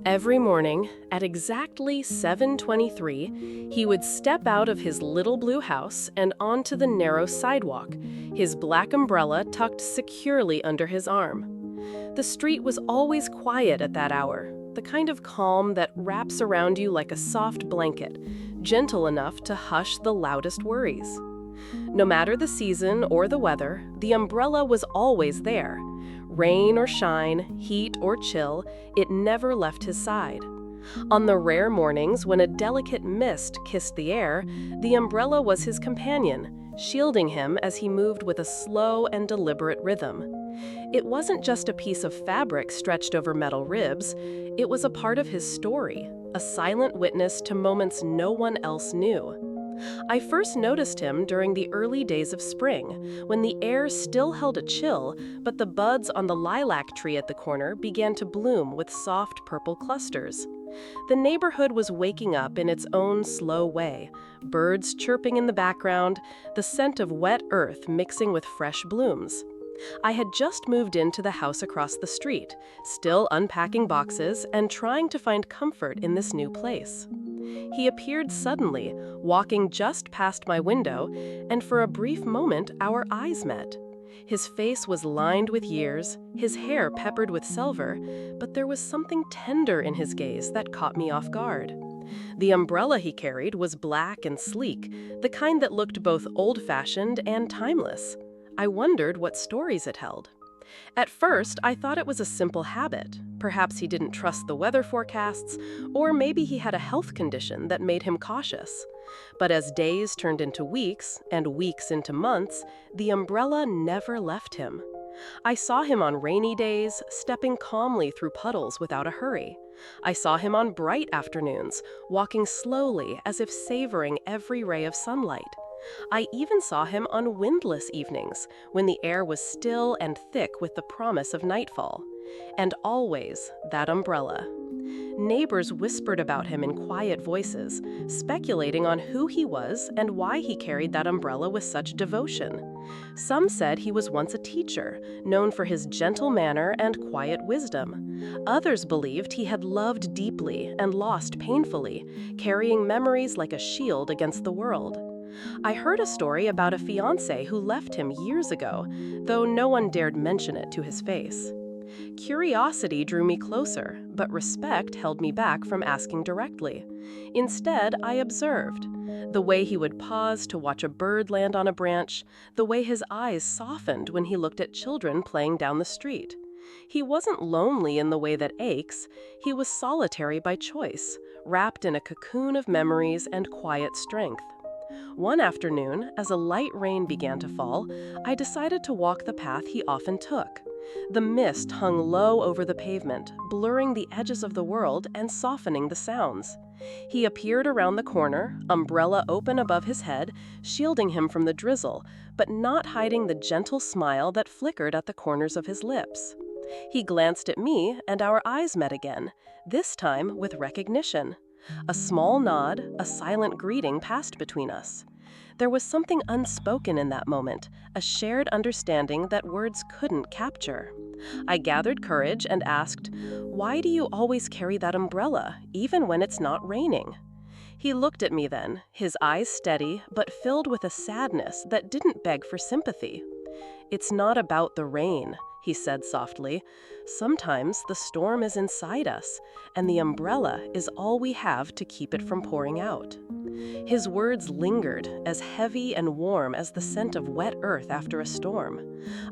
Every morning, at exactly 7:23, he would step out of his little blue house and onto the narrow sidewalk, his black umbrella tucked securely under his arm. The street was always quiet at that hour, the kind of calm that wraps around you like a soft blanket, gentle enough to hush the loudest worries. No matter the season or the weather, the umbrella was always there. Rain or shine, heat or chill, it never left his side. On the rare mornings when a delicate mist kissed the air, the umbrella was his companion, shielding him as he moved with a slow and deliberate rhythm. It wasn't just a piece of fabric stretched over metal ribs, it was a part of his story, a silent witness to moments no one else knew. I first noticed him during the early days of spring, when the air still held a chill, but the buds on the lilac tree at the corner began to bloom with soft purple clusters. The neighborhood was waking up in its own slow way, birds chirping in the background, the scent of wet earth mixing with fresh blooms. I had just moved into the house across the street, still unpacking boxes and trying to find comfort in this new place. He appeared suddenly, walking just past my window, and for a brief moment our eyes met. His face was lined with years, his hair peppered with silver, but there was something tender in his gaze that caught me off guard. The umbrella he carried was black and sleek, the kind that looked both old-fashioned and timeless. I wondered what stories it held. At first, I thought it was a simple habit. Perhaps he didn't trust the weather forecasts, or maybe he had a health condition that made him cautious. But as days turned into weeks, and weeks into months, the umbrella never left him. I saw him on rainy days, stepping calmly through puddles without a hurry. I saw him on bright afternoons, walking slowly as if savoring every ray of sunlight. I even saw him on windless evenings, when the air was still and thick with the promise of nightfall. And always that umbrella. Neighbors whispered about him in quiet voices, speculating on who he was and why he carried that umbrella with such devotion. Some said he was once a teacher, known for his gentle manner and quiet wisdom. Others believed he had loved deeply and lost painfully, carrying memories like a shield against the world. I heard a story about a fiancé who left him years ago, though no one dared mention it to his face. Curiosity drew me closer, but respect held me back from asking directly. Instead, I observed. The way he would pause to watch a bird land on a branch, the way his eyes softened when he looked at children playing down the street. He wasn't lonely in the way that aches, he was solitary by choice, wrapped in a cocoon of memories and quiet strength. One afternoon, as a light rain began to fall, I decided to walk the path he often took. The mist hung low over the pavement, blurring the edges of the world and softening the sounds. He appeared around the corner, umbrella open above his head, shielding him from the drizzle, but not hiding the gentle smile that flickered at the corners of his lips. He glanced at me, and our eyes met again, this time with recognition. A small nod, a silent greeting passed between us. There was something unspoken in that moment, a shared understanding that words couldn't capture. I gathered courage and asked, "Why do you always carry that umbrella, even when it's not raining?" He looked at me then, his eyes steady, but filled with a sadness that didn't beg for sympathy. "It's not about the rain," he said softly. "Sometimes the storm is inside us, and the umbrella is all we have to keep it from pouring out." His words lingered, as heavy and warm as the scent of wet earth after a storm.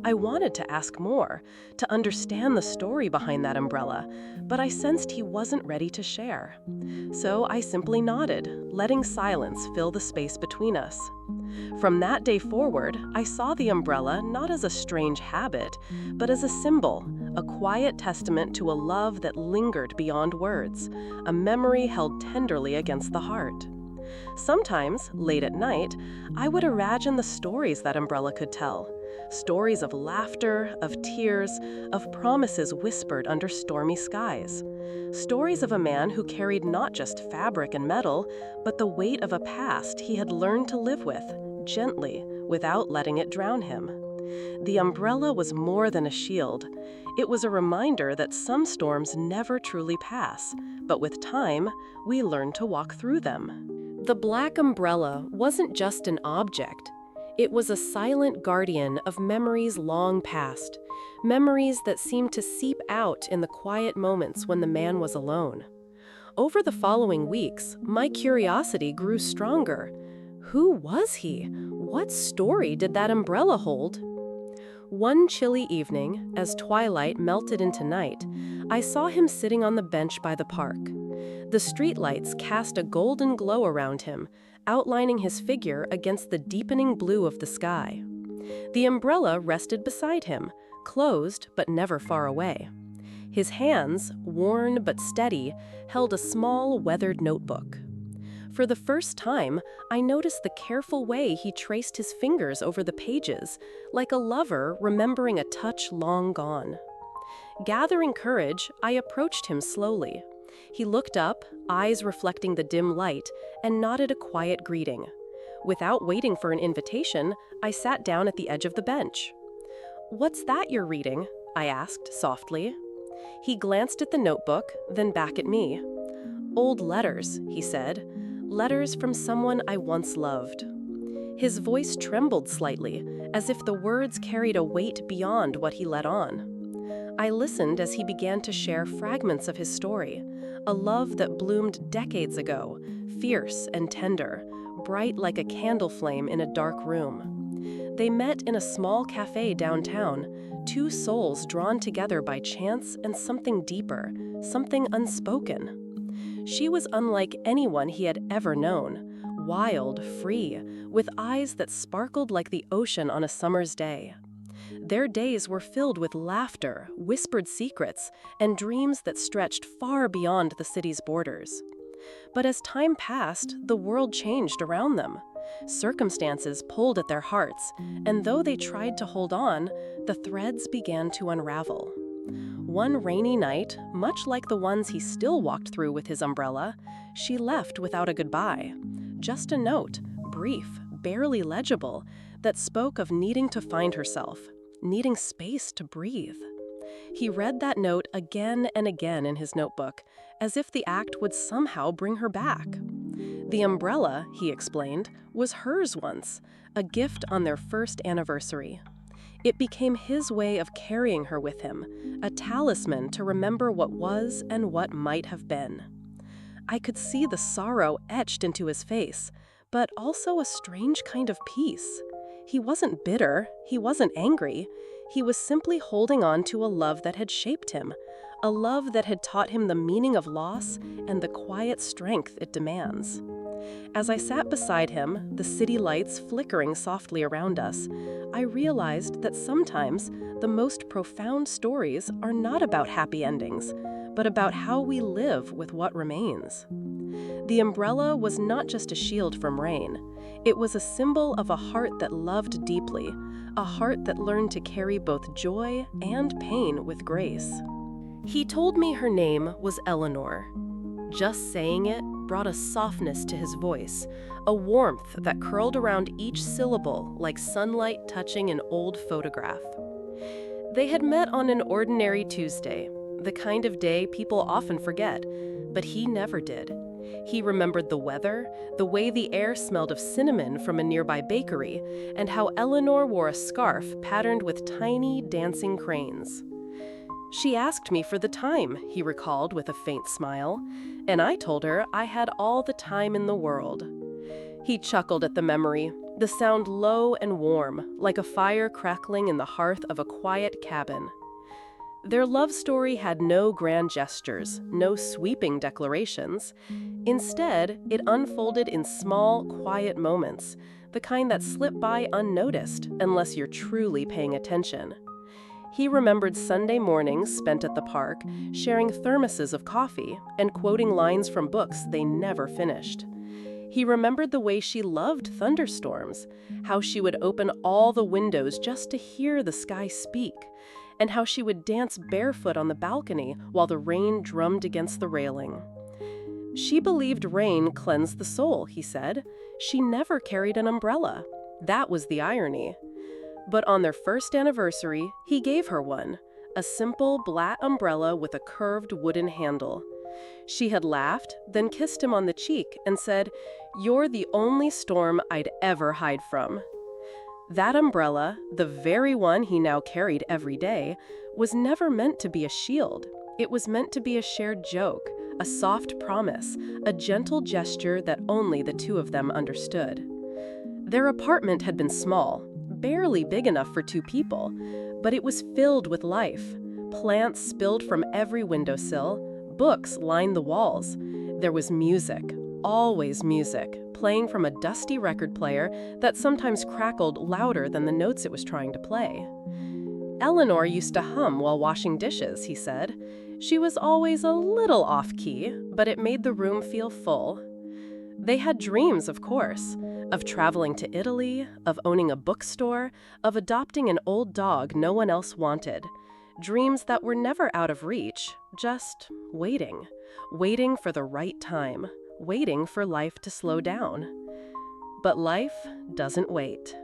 I wanted to ask more, to understand the story behind that umbrella, but I sensed he wasn't ready to share. So I simply nodded, letting silence fill the space between us. From that day forward, I saw the umbrella not as a strange habit, but as a symbol, a quiet testament to a love that lingered beyond words, a memory held tenderly against the heart. Sometimes, late at night, I would imagine the stories that umbrella could tell. Stories of laughter, of tears, of promises whispered under stormy skies. Stories of a man who carried not just fabric and metal, but the weight of a past he had learned to live with, gently, without letting it drown him. The umbrella was more than a shield. It was a reminder that some storms never truly pass, but with time, we learn to walk through them. The black umbrella wasn't just an object. It was a silent guardian of memories long past, memories that seemed to seep out in the quiet moments when the man was alone. Over the following weeks, my curiosity grew stronger. Who was he? What story did that umbrella hold? One chilly evening, as twilight melted into night, I saw him sitting on the bench by the park. The streetlights cast a golden glow around him, outlining his figure against the deepening blue of the sky. The umbrella rested beside him, closed but never far away. His hands, worn but steady, held a small, weathered notebook. For the first time, I noticed the careful way he traced his fingers over the pages, like a lover remembering a touch long gone. Gathering courage, I approached him slowly. He looked up, eyes reflecting the dim light, and nodded a quiet greeting. Without waiting for an invitation, I sat down at the edge of the bench. "What's that you're reading?" I asked softly. He glanced at the notebook, then back at me. "Old letters," he said. "Letters from someone I once loved." His voice trembled slightly, as if the words carried a weight beyond what he let on. I listened as he began to share fragments of his story, a love that bloomed decades ago, fierce and tender, bright like a candle flame in a dark room. They met in a small cafe downtown, two souls drawn together by chance and something deeper, something unspoken. She was unlike anyone he had ever known, wild, free, with eyes that sparkled like the ocean on a summer's day. Their days were filled with laughter, whispered secrets, and dreams that stretched far beyond the city's borders. But as time passed, the world changed around them. Circumstances pulled at their hearts, and though they tried to hold on, the threads began to unravel. One rainy night, much like the ones he still walked through with his umbrella, she left without a goodbye. Just a note, brief, barely legible, that spoke of needing to find herself, needing space to breathe. He read that note again and again in his notebook, as if the act would somehow bring her back. The umbrella, he explained, was hers once, a gift on their first anniversary. It became his way of carrying her with him, a talisman to remember what was and what might have been. I could see the sorrow etched into his face, but also a strange kind of peace. He wasn't bitter, he wasn't angry. He was simply holding on to a love that had shaped him, a love that had taught him the meaning of loss and the quiet strength it demands. As I sat beside him, the city lights flickering softly around us, I realized that sometimes the most profound stories are not about happy endings, but about how we live with what remains. The umbrella was not just a shield from rain. It was a symbol of a heart that loved deeply, a heart that learned to carry both joy and pain with grace. He told me her name was Eleanor. Just saying it brought a softness to his voice, a warmth that curled around each syllable like sunlight touching an old photograph. They had met on an ordinary Tuesday, the kind of day people often forget, but he never did. He remembered the weather, the way the air smelled of cinnamon from a nearby bakery, and how Eleanor wore a scarf patterned with tiny, dancing cranes. She asked me for the time, he recalled with a faint smile, and I told her I had all the time in the world. He chuckled at the memory, the sound low and warm, like a fire crackling in the hearth of a quiet cabin. Their love story had no grand gestures, no sweeping declarations. Instead, it unfolded in small, quiet moments, the kind that slip by unnoticed unless you're truly paying attention. He remembered Sunday mornings spent at the park, sharing thermoses of coffee and quoting lines from books they never finished. He remembered the way she loved thunderstorms, how she would open all the windows just to hear the sky speak, and how she would dance barefoot on the balcony while the rain drummed against the railing. She believed rain cleansed the soul, he said. She never carried an umbrella. That was the irony. But on their first anniversary, he gave her one, a simple black umbrella with a curved wooden handle. She had laughed, then kissed him on the cheek and said, "You're the only storm I'd ever hide from." That umbrella, the very one he now carried every day, was never meant to be a shield. It was meant to be a shared joke, a soft promise, a gentle gesture that only the two of them understood. Their apartment had been small, barely big enough for two people, but it was filled with life. Plants spilled from every windowsill, books lined the walls. There was music, always music, playing from a dusty record player that sometimes crackled louder than the notes it was trying to play. Eleanor used to hum while washing dishes, he said. She was always a little off-key, but it made the room feel full. They had dreams, of course, of traveling to Italy, of owning a bookstore, of adopting an old dog no one else wanted. Dreams that were never out of reach, just waiting for the right time, waiting for life to slow down. But life doesn't wait.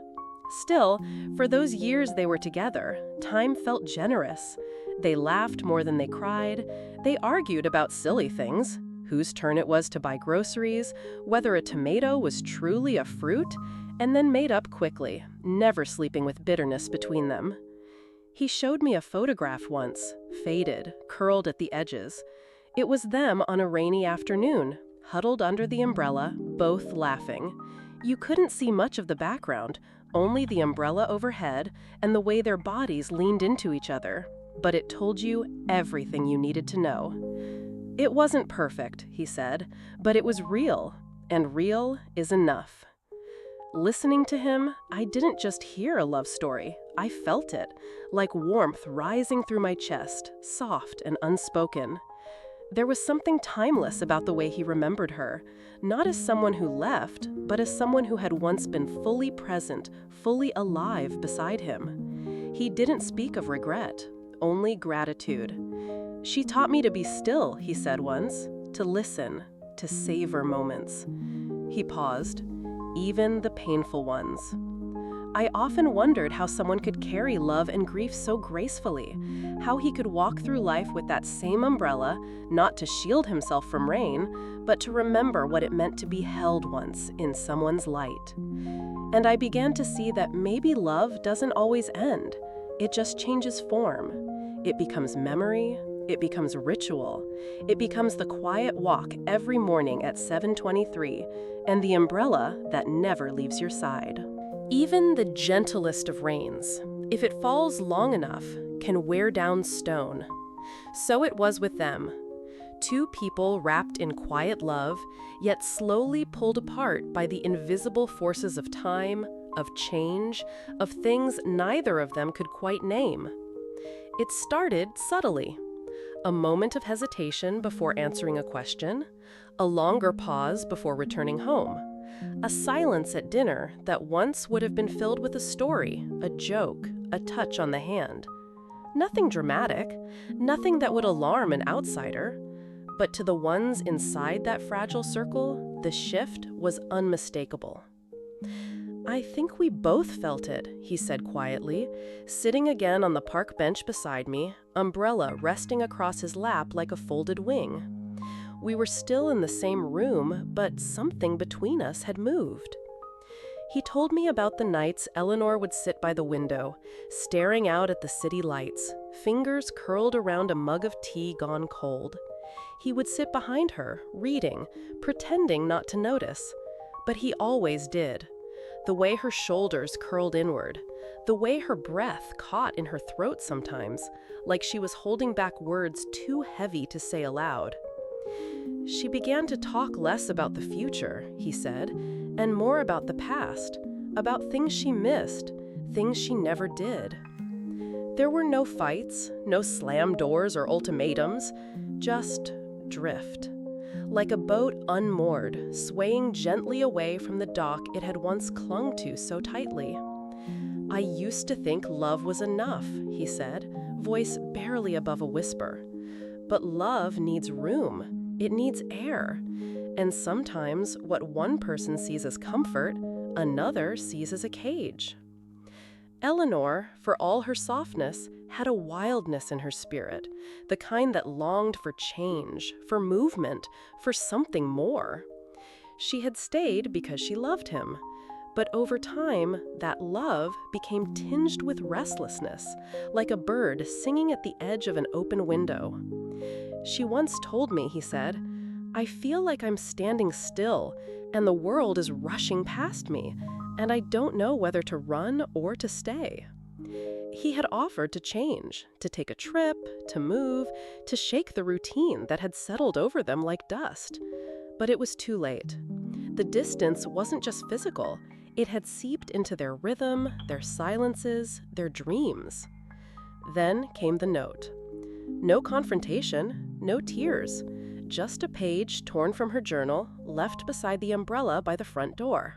Still, for those years they were together, time felt generous. They laughed more than they cried. They argued about silly things, whose turn it was to buy groceries, whether a tomato was truly a fruit, and then made up quickly, never sleeping with bitterness between them. He showed me a photograph once, faded, curled at the edges. It was them on a rainy afternoon, huddled under the umbrella, both laughing. You couldn't see much of the background, only the umbrella overhead and the way their bodies leaned into each other. But it told you everything you needed to know. It wasn't perfect, he said, but it was real, and real is enough. Listening to him, I didn't just hear a love story. I felt it, like warmth rising through my chest, soft and unspoken. There was something timeless about the way he remembered her, not as someone who left, but as someone who had once been fully present, fully alive beside him. He didn't speak of regret, only gratitude. "She taught me to be still," he said once, "to listen, to savor moments." He paused, "Even the painful ones." I often wondered how someone could carry love and grief so gracefully, how he could walk through life with that same umbrella, not to shield himself from rain, but to remember what it meant to be held once in someone's light. And I began to see that maybe love doesn't always end. It just changes form. It becomes memory. It becomes ritual. It becomes the quiet walk every morning at 7:23 and the umbrella that never leaves your side. Even the gentlest of rains, if it falls long enough, can wear down stone. So it was with them. Two people wrapped in quiet love, yet slowly pulled apart by the invisible forces of time, of change, of things neither of them could quite name. It started subtly. A moment of hesitation before answering a question, a longer pause before returning home, a silence at dinner that once would have been filled with a story, a joke, a touch on the hand. Nothing dramatic, nothing that would alarm an outsider. But to the ones inside that fragile circle, the shift was unmistakable. "I think we both felt it," he said quietly, sitting again on the park bench beside me, umbrella resting across his lap like a folded wing. We were still in the same room, but something between us had moved. He told me about the nights Eleanor would sit by the window, staring out at the city lights, fingers curled around a mug of tea gone cold. He would sit behind her, reading, pretending not to notice. But he always did. The way her shoulders curled inward, the way her breath caught in her throat sometimes, like she was holding back words too heavy to say aloud. She began to talk less about the future, he said, and more about the past, about things she missed, things she never did. There were no fights, no slam doors or ultimatums, just drift. Like a boat unmoored, swaying gently away from the dock it had once clung to so tightly. "I used to think love was enough," he said, voice barely above a whisper. "But love needs room. It needs air. And sometimes what one person sees as comfort, another sees as a cage." Eleanor, for all her softness, had a wildness in her spirit, the kind that longed for change, for movement, for something more. She had stayed because she loved him, but over time, that love became tinged with restlessness, like a bird singing at the edge of an open window. She once told me, he said, "I feel like I'm standing still, and the world is rushing past me, and I don't know whether to run or to stay." He had offered to change, to take a trip, to move, to shake the routine that had settled over them like dust. But it was too late. The distance wasn't just physical, it had seeped into their rhythm, their silences, their dreams. Then came the note. No confrontation, no tears, just a page torn from her journal, left beside the umbrella by the front door.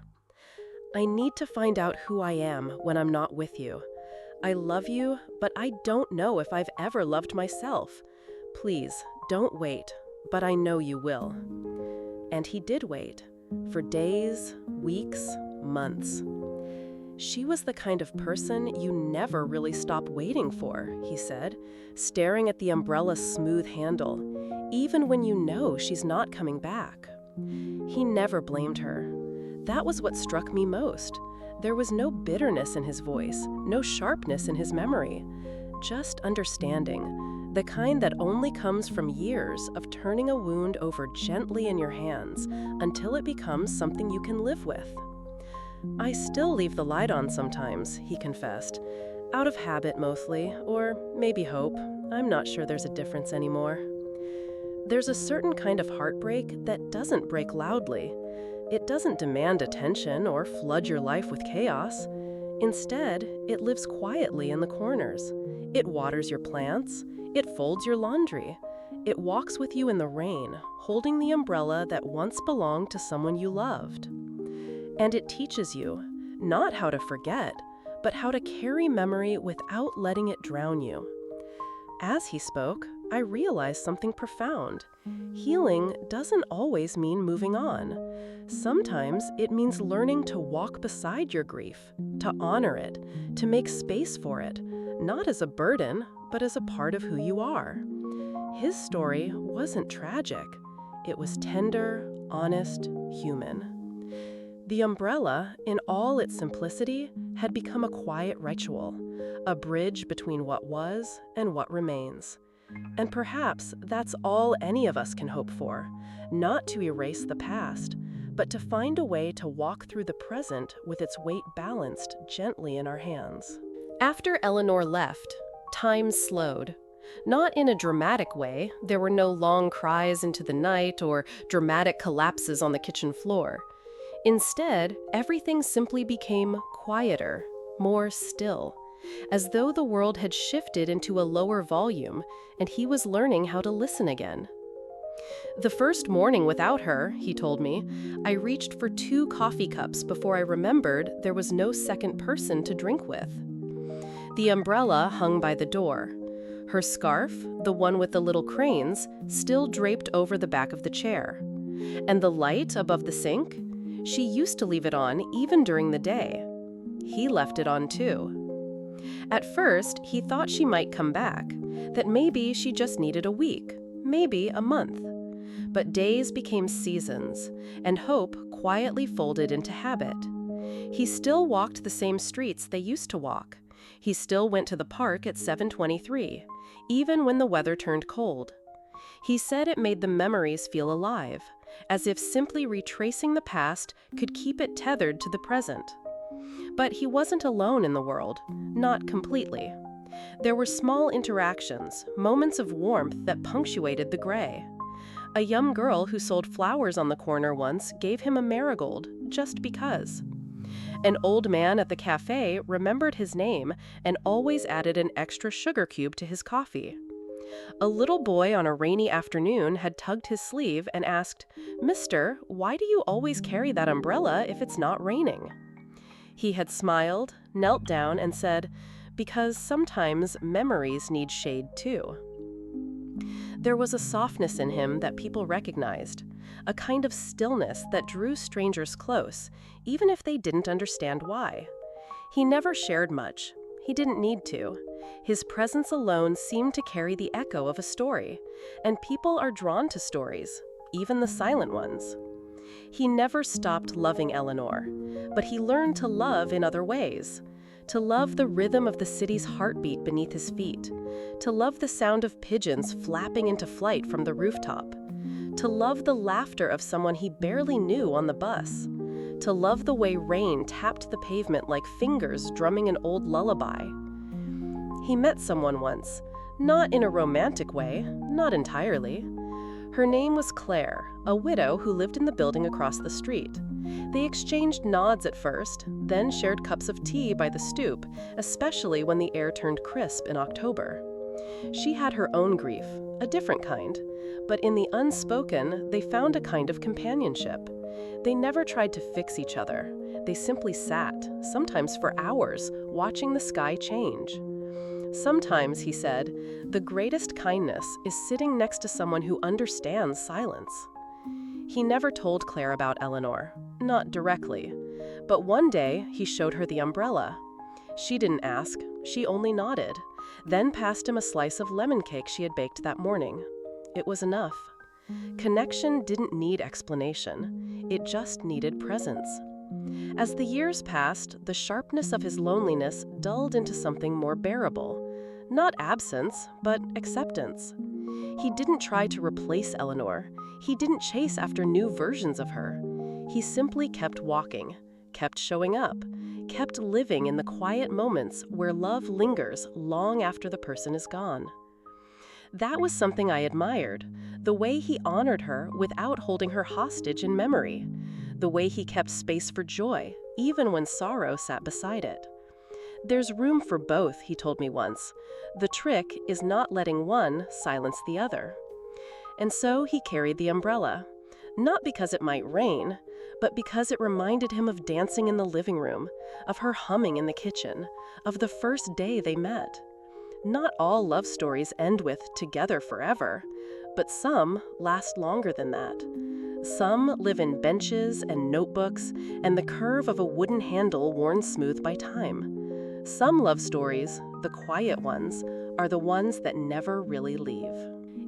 "I need to find out who I am when I'm not with you. I love you, but I don't know if I've ever loved myself. Please, don't wait, but I know you will." And he did wait, for days, weeks, months. She was the kind of person you never really stop waiting for, he said, staring at the umbrella's smooth handle, even when you know she's not coming back. He never blamed her. That was what struck me most. There was no bitterness in his voice, no sharpness in his memory, just understanding, the kind that only comes from years of turning a wound over gently in your hands until it becomes something you can live with. "I still leave the light on sometimes," he confessed, "out of habit mostly, or maybe hope. I'm not sure there's a difference anymore." There's a certain kind of heartbreak that doesn't break loudly. It doesn't demand attention or flood your life with chaos. Instead, it lives quietly in the corners. It waters your plants. It folds your laundry. It walks with you in the rain, holding the umbrella that once belonged to someone you loved. And it teaches you, not how to forget, but how to carry memory without letting it drown you. As he spoke, I realized something profound. Healing doesn't always mean moving on. Sometimes it means learning to walk beside your grief, to honor it, to make space for it, not as a burden, but as a part of who you are. His story wasn't tragic. It was tender, honest, human. The umbrella, in all its simplicity, had become a quiet ritual, a bridge between what was and what remains. And perhaps that's all any of us can hope for, not to erase the past, but to find a way to walk through the present with its weight balanced gently in our hands. After Eleanor left, time slowed. Not in a dramatic way. There were no long cries into the night or dramatic collapses on the kitchen floor. Instead, everything simply became quieter, more still, as though the world had shifted into a lower volume and he was learning how to listen again. "The first morning without her," he told me, "I reached for 2 coffee cups before I remembered there was no second person to drink with." The umbrella hung by the door. Her scarf, the one with the little cranes, still draped over the back of the chair. And the light above the sink? She used to leave it on even during the day. He left it on too. At first, he thought she might come back, that maybe she just needed a week, maybe a month. But days became seasons, and hope quietly folded into habit. He still walked the same streets they used to walk. He still went to the park at 7:23, even when the weather turned cold. He said it made the memories feel alive, as if simply retracing the past could keep it tethered to the present. But he wasn't alone in the world, not completely. There were small interactions, moments of warmth that punctuated the gray. A young girl who sold flowers on the corner once gave him a marigold, just because. An old man at the cafe remembered his name and always added an extra sugar cube to his coffee. A little boy on a rainy afternoon had tugged his sleeve and asked, "Mister, why do you always carry that umbrella if it's not raining?" He had smiled, knelt down, and said, "Because sometimes memories need shade too." There was a softness in him that people recognized, a kind of stillness that drew strangers close, even if they didn't understand why. He never shared much, He didn't need to. His presence alone seemed to carry the echo of a story, and people are drawn to stories, even the silent ones. He never stopped loving Eleanor, but he learned to love in other ways. To love the rhythm of the city's heartbeat beneath his feet. To love the sound of pigeons flapping into flight from the rooftop. To love the laughter of someone he barely knew on the bus. To love the way rain tapped the pavement like fingers drumming an old lullaby. He met someone once, not in a romantic way, not entirely. Her name was Claire, a widow who lived in the building across the street. They exchanged nods at first, then shared cups of tea by the stoop, especially when the air turned crisp in October. She had her own grief, a different kind, but in the unspoken, they found a kind of companionship. They never tried to fix each other. They simply sat, sometimes for hours, watching the sky change. Sometimes, he said, the greatest kindness is sitting next to someone who understands silence. He never told Claire about Eleanor, not directly, but one day he showed her the umbrella. She didn't ask, she only nodded, then passed him a slice of lemon cake she had baked that morning. It was enough. Connection didn't need explanation, it just needed presence. As the years passed, the sharpness of his loneliness dulled into something more bearable. Not absence, but acceptance. He didn't try to replace Eleanor. He didn't chase after new versions of her. He simply kept walking, kept showing up, kept living in the quiet moments where love lingers long after the person is gone. That was something I admired, the way he honored her without holding her hostage in memory, the way he kept space for joy, even when sorrow sat beside it. There's room for both, he told me once. The trick is not letting one silence the other. And so he carried the umbrella, not because it might rain, but because it reminded him of dancing in the living room, of her humming in the kitchen, of the first day they met. Not all love stories end with together forever, but some last longer than that. Some live in benches and notebooks and the curve of a wooden handle worn smooth by time. Some love stories, the quiet ones, are the ones that never really leave.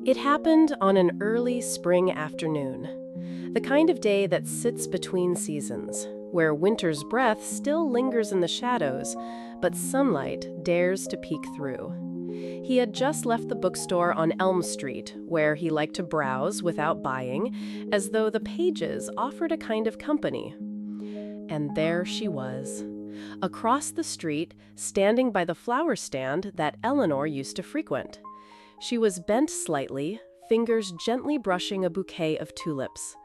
It happened on an early spring afternoon, the kind of day that sits between seasons, where winter's breath still lingers in the shadows, but sunlight dares to peek through. He had just left the bookstore on Elm Street, where he liked to browse without buying, as though the pages offered a kind of company. And there she was, across the street, standing by the flower stand that Eleanor used to frequent. She was bent slightly, fingers gently brushing a bouquet of tulips.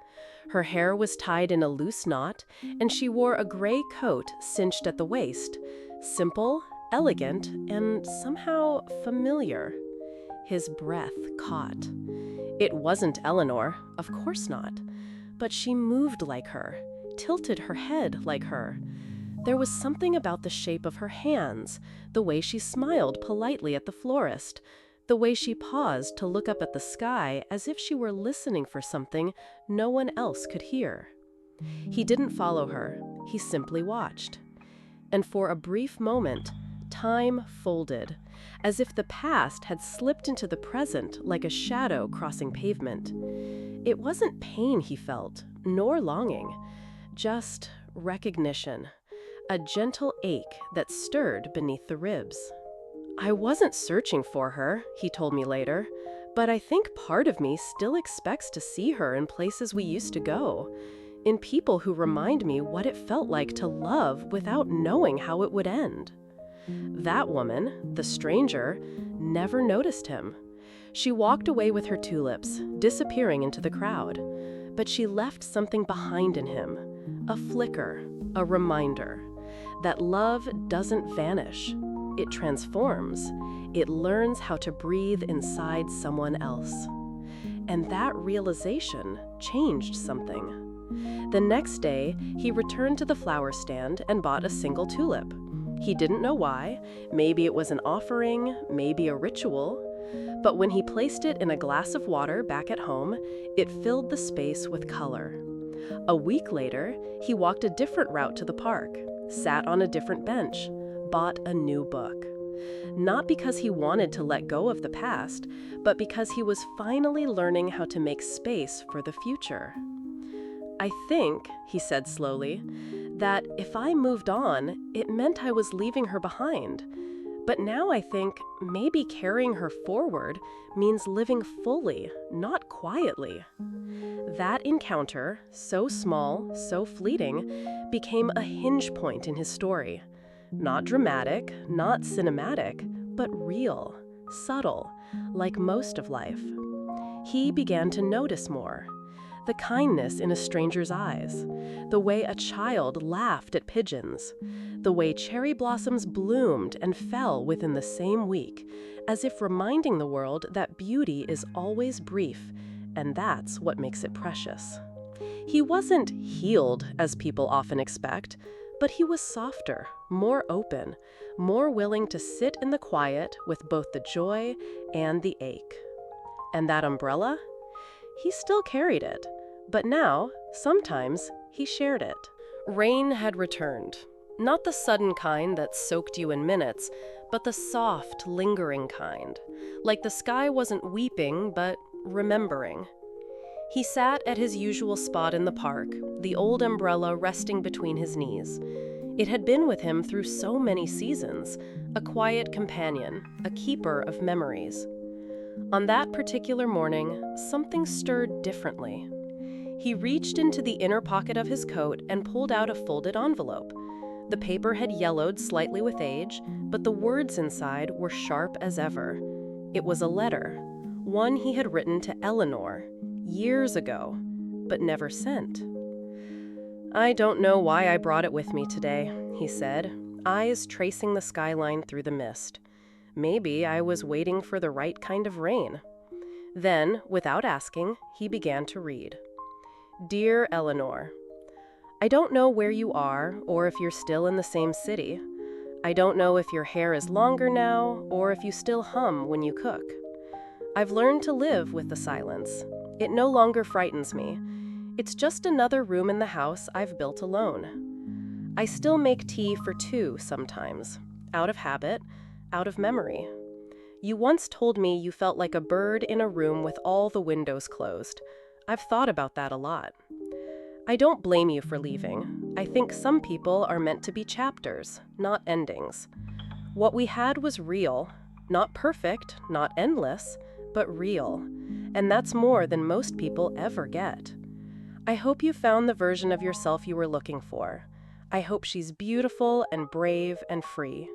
Her hair was tied in a loose knot, and she wore a gray coat cinched at the waist, simple, elegant, and somehow familiar. His breath caught. It wasn't Eleanor, of course not, but she moved like her, tilted her head like her. There was something about the shape of her hands, the way she smiled politely at the florist, the way she paused to look up at the sky as if she were listening for something no one else could hear. He didn't follow her, he simply watched. And for a brief moment, time folded, as if the past had slipped into the present like a shadow crossing pavement. It wasn't pain he felt, nor longing, just recognition, a gentle ache that stirred beneath the ribs. I wasn't searching for her, he told me later, but I think part of me still expects to see her in places we used to go, in people who remind me what it felt like to love without knowing how it would end. That woman, the stranger, never noticed him. She walked away with her tulips, disappearing into the crowd, but she left something behind in him, a flicker, a reminder, that love doesn't vanish. It transforms. It learns how to breathe inside someone else. And that realization changed something. The next day, he returned to the flower stand and bought a single tulip. He didn't know why. Maybe it was an offering, maybe a ritual. But when he placed it in a glass of water back at home, it filled the space with color. A week later, he walked a different route to the park, sat on a different bench, bought a new book. Not because he wanted to let go of the past, but because he was finally learning how to make space for the future. "I think," he said slowly, "that if I moved on, it meant I was leaving her behind. But now I think maybe carrying her forward means living fully, not quietly." That encounter, so small, so fleeting, became a hinge point in his story. Not dramatic, not cinematic, but real, subtle, like most of life. He began to notice more. The kindness in a stranger's eyes, the way a child laughed at pigeons, the way cherry blossoms bloomed and fell within the same week, as if reminding the world that beauty is always brief, and that's what makes it precious. He wasn't healed, as people often expect, but he was softer, more open, more willing to sit in the quiet with both the joy and the ache. And that umbrella? He still carried it, but now, sometimes, he shared it. Rain had returned. Not the sudden kind that soaked you in minutes, but the soft, lingering kind. Like the sky wasn't weeping, but remembering. He sat at his usual spot in the park, the old umbrella resting between his knees. It had been with him through so many seasons, a quiet companion, a keeper of memories. On that particular morning, something stirred differently. He reached into the inner pocket of his coat and pulled out a folded envelope. The paper had yellowed slightly with age, but the words inside were sharp as ever. It was a letter, one he had written to Eleanor, years ago, but never sent. "I don't know why I brought it with me today," he said, eyes tracing the skyline through the mist. "Maybe I was waiting for the right kind of rain." Then, without asking, he began to read. "Dear Eleanor, I don't know where you are or if you're still in the same city. I don't know if your hair is longer now or if you still hum when you cook. I've learned to live with the silence. It no longer frightens me. It's just another room in the house I've built alone. I still make tea for two sometimes, out of habit, out of memory. You once told me you felt like a bird in a room with all the windows closed. I've thought about that a lot. I don't blame you for leaving. I think some people are meant to be chapters, not endings. What we had was real, not perfect, not endless, but real, and that's more than most people ever get. I hope you found the version of yourself you were looking for. I hope she's beautiful and brave and free.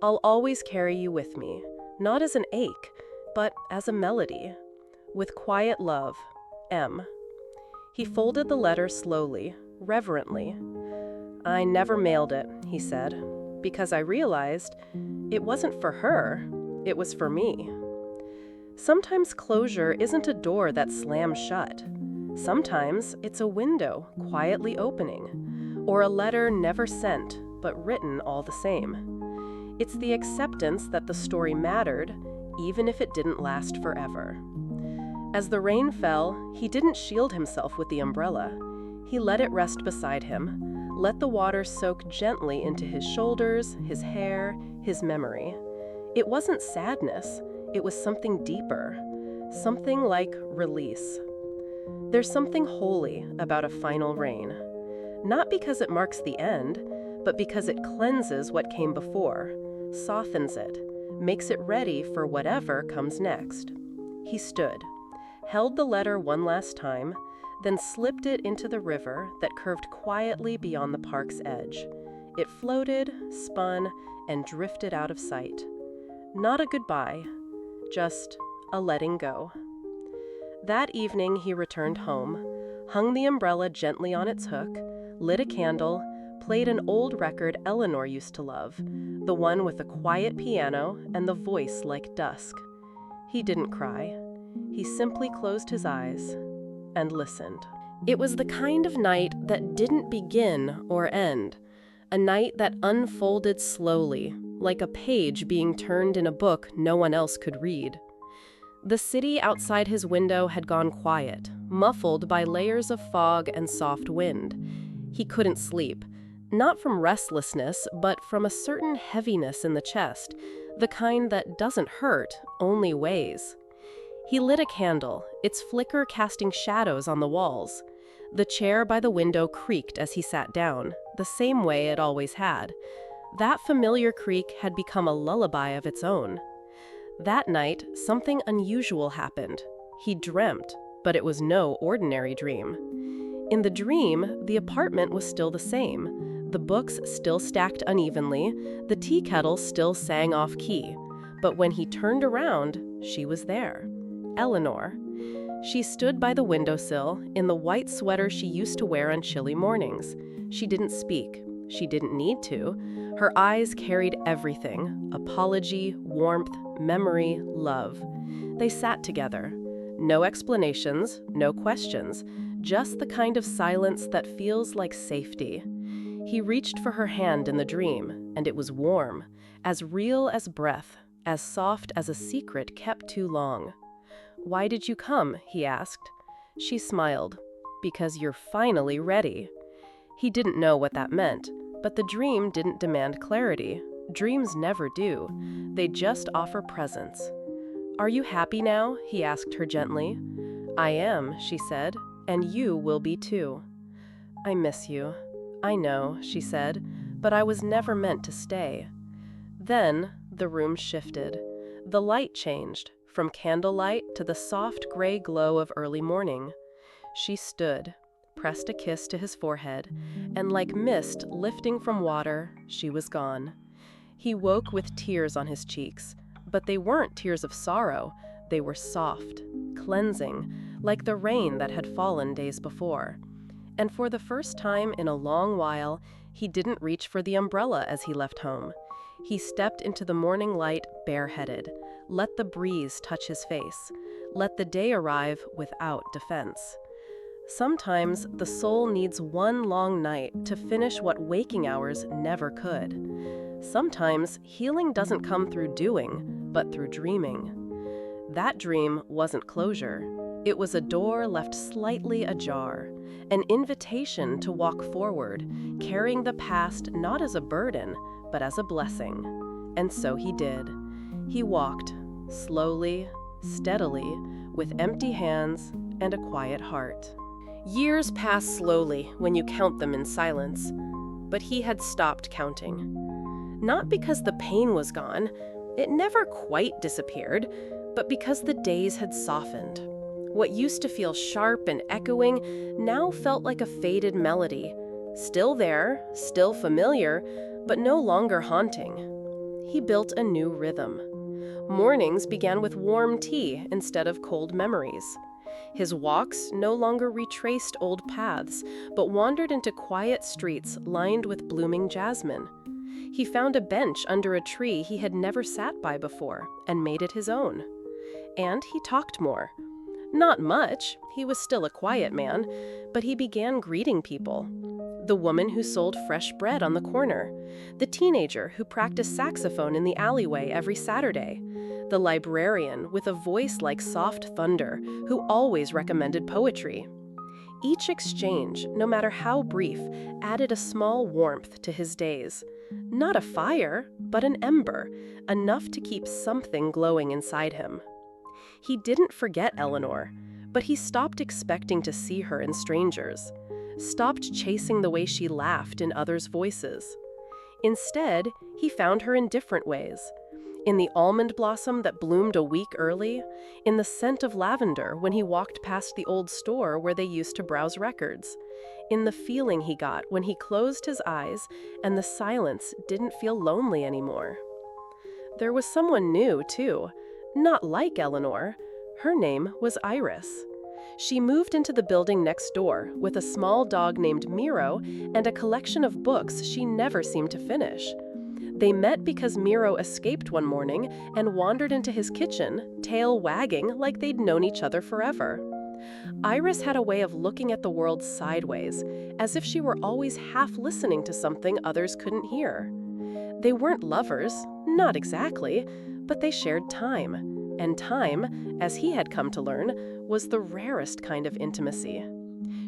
I'll always carry you with me, not as an ache, but as a melody. With quiet love, M." He folded the letter slowly, reverently. "I never mailed it," he said, "because I realized it wasn't for her, it was for me." Sometimes closure isn't a door that slams shut. Sometimes it's a window quietly opening, or a letter never sent, but written all the same. It's the acceptance that the story mattered, even if it didn't last forever. As the rain fell, he didn't shield himself with the umbrella. He let it rest beside him, let the water soak gently into his shoulders, his hair, his memory. It wasn't sadness, it was something deeper, something like release. There's something holy about a final rain, not because it marks the end, but because it cleanses what came before, softens it, makes it ready for whatever comes next. He stood, held the letter one last time, then slipped it into the river that curved quietly beyond the park's edge. It floated, spun, and drifted out of sight. Not a goodbye, just a letting go. That evening he returned home, hung the umbrella gently on its hook, lit a candle, played an old record Eleanor used to love, the one with the quiet piano and the voice like dusk. He didn't cry. He simply closed his eyes and listened. It was the kind of night that didn't begin or end, a night that unfolded slowly, like a page being turned in a book no one else could read. The city outside his window had gone quiet, muffled by layers of fog and soft wind. He couldn't sleep, Not from restlessness, but from a certain heaviness in the chest, the kind that doesn't hurt, only weighs. He lit a candle, its flicker casting shadows on the walls. The chair by the window creaked as he sat down, the same way it always had. That familiar creak had become a lullaby of its own. That night, something unusual happened. He dreamt, but it was no ordinary dream. In the dream, the apartment was still the same. The books still stacked unevenly, the tea kettle still sang off-key. But when he turned around, she was there. Eleanor. She stood by the windowsill, in the white sweater she used to wear on chilly mornings. She didn't speak. She didn't need to. Her eyes carried everything: apology, warmth, memory, love. They sat together. No explanations, no questions, just the kind of silence that feels like safety. He reached for her hand in the dream, and it was warm, as real as breath, as soft as a secret kept too long. "Why did you come?" he asked. She smiled. "Because you're finally ready." He didn't know what that meant, but the dream didn't demand clarity. Dreams never do. They just offer presence. "Are you happy now?" he asked her gently. "I am," she said, "and you will be too." "I miss you." "I know," she said, "but I was never meant to stay." Then the room shifted. The light changed, from candlelight to the soft gray glow of early morning. She stood, pressed a kiss to his forehead, and like mist lifting from water, she was gone. He woke with tears on his cheeks, but they weren't tears of sorrow. They were soft, cleansing, like the rain that had fallen days before. And for the first time in a long while, he didn't reach for the umbrella as he left home. He stepped into the morning light bareheaded, let the breeze touch his face, let the day arrive without defense. Sometimes the soul needs one long night to finish what waking hours never could. Sometimes healing doesn't come through doing, but through dreaming. That dream wasn't closure. It was a door left slightly ajar, an invitation to walk forward, carrying the past not as a burden, but as a blessing. And so he did. He walked, slowly, steadily, with empty hands and a quiet heart. Years pass slowly when you count them in silence, but he had stopped counting. Not because the pain was gone, it never quite disappeared, but because the days had softened. What used to feel sharp and echoing now felt like a faded melody, still there, still familiar, but no longer haunting. He built a new rhythm. Mornings began with warm tea instead of cold memories. His walks no longer retraced old paths, but wandered into quiet streets lined with blooming jasmine. He found a bench under a tree he had never sat by before and made it his own. And he talked more. Not much, he was still a quiet man, but he began greeting people. The woman who sold fresh bread on the corner, the teenager who practiced saxophone in the alleyway every Saturday, the librarian with a voice like soft thunder who always recommended poetry. Each exchange, no matter how brief, added a small warmth to his days. Not a fire, but an ember, enough to keep something glowing inside him. He didn't forget Eleanor, but he stopped expecting to see her in strangers, stopped chasing the way she laughed in others' voices. Instead, he found her in different ways. In the almond blossom that bloomed a week early, in the scent of lavender when he walked past the old store where they used to browse records, in the feeling he got when he closed his eyes and the silence didn't feel lonely anymore. There was someone new, too, not like Eleanor. Her name was Iris. She moved into the building next door with a small dog named Miro and a collection of books she never seemed to finish. They met because Miro escaped one morning and wandered into his kitchen, tail wagging like they'd known each other forever. Iris had a way of looking at the world sideways, as if she were always half listening to something others couldn't hear. They weren't lovers, not exactly, but they shared time. And time, as he had come to learn, was the rarest kind of intimacy.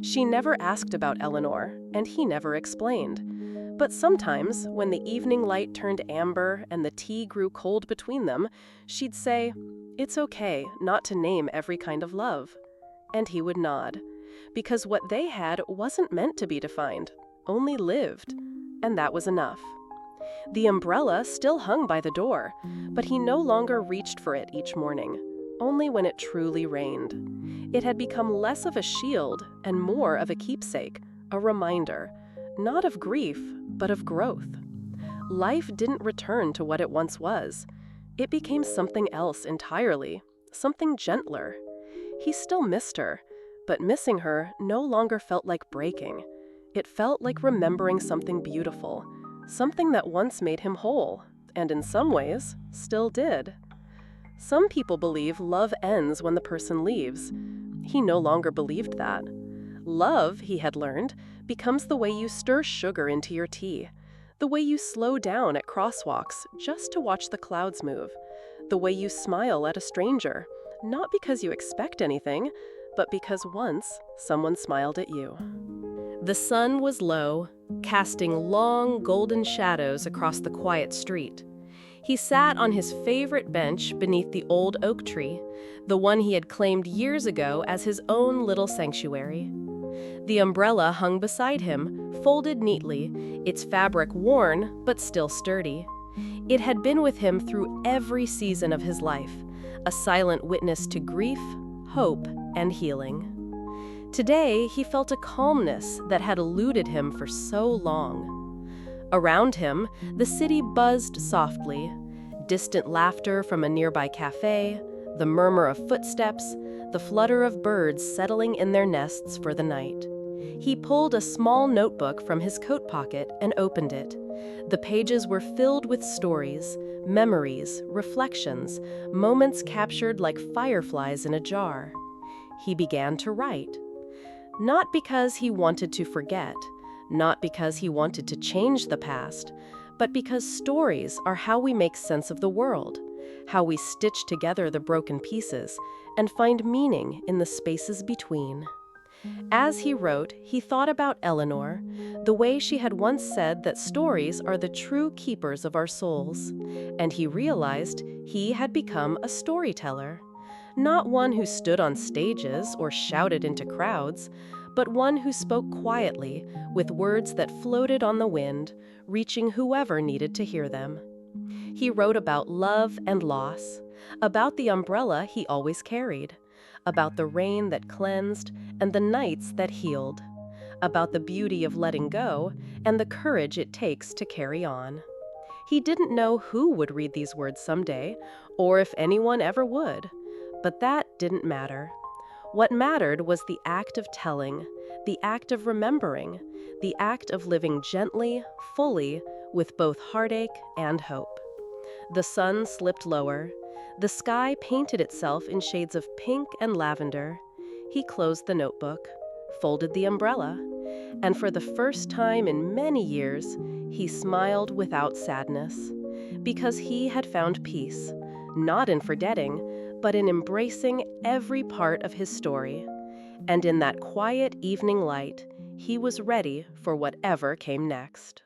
She never asked about Eleanor, and he never explained. But sometimes, when the evening light turned amber and the tea grew cold between them, she'd say, "It's okay not to name every kind of love." And he would nod, because what they had wasn't meant to be defined, only lived, and that was enough. The umbrella still hung by the door, but he no longer reached for it each morning, only when it truly rained. It had become less of a shield and more of a keepsake, a reminder, not of grief, but of growth. Life didn't return to what it once was. It became something else entirely, something gentler. He still missed her, but missing her no longer felt like breaking. It felt like remembering something beautiful, something that once made him whole, and in some ways, still did. Some people believe love ends when the person leaves. He no longer believed that. Love, he had learned, becomes the way you stir sugar into your tea, the way you slow down at crosswalks just to watch the clouds move, the way you smile at a stranger, not because you expect anything, but because once someone smiled at you. The sun was low, casting long golden shadows across the quiet street. He sat on his favorite bench beneath the old oak tree, the one he had claimed years ago as his own little sanctuary. The umbrella hung beside him, folded neatly, its fabric worn but still sturdy. It had been with him through every season of his life, a silent witness to grief, hope, and healing. Today, he felt a calmness that had eluded him for so long. Around him, the city buzzed softly, distant laughter from a nearby cafe, the murmur of footsteps, the flutter of birds settling in their nests for the night. He pulled a small notebook from his coat pocket and opened it. The pages were filled with stories, memories, reflections, moments captured like fireflies in a jar. He began to write. Not because he wanted to forget, not because he wanted to change the past, but because stories are how we make sense of the world, how we stitch together the broken pieces and find meaning in the spaces between. As he wrote, he thought about Eleanor, the way she had once said that stories are the true keepers of our souls, and he realized he had become a storyteller. Not one who stood on stages or shouted into crowds, but one who spoke quietly, with words that floated on the wind, reaching whoever needed to hear them. He wrote about love and loss, about the umbrella he always carried, about the rain that cleansed and the nights that healed, about the beauty of letting go and the courage it takes to carry on. He didn't know who would read these words someday, or if anyone ever would. But that didn't matter. What mattered was the act of telling, the act of remembering, the act of living gently, fully, with both heartache and hope. The sun slipped lower. The sky painted itself in shades of pink and lavender. He closed the notebook, folded the umbrella, and for the first time in many years, he smiled without sadness, because he had found peace, not in forgetting, but in embracing every part of his story. And in that quiet evening light, he was ready for whatever came next.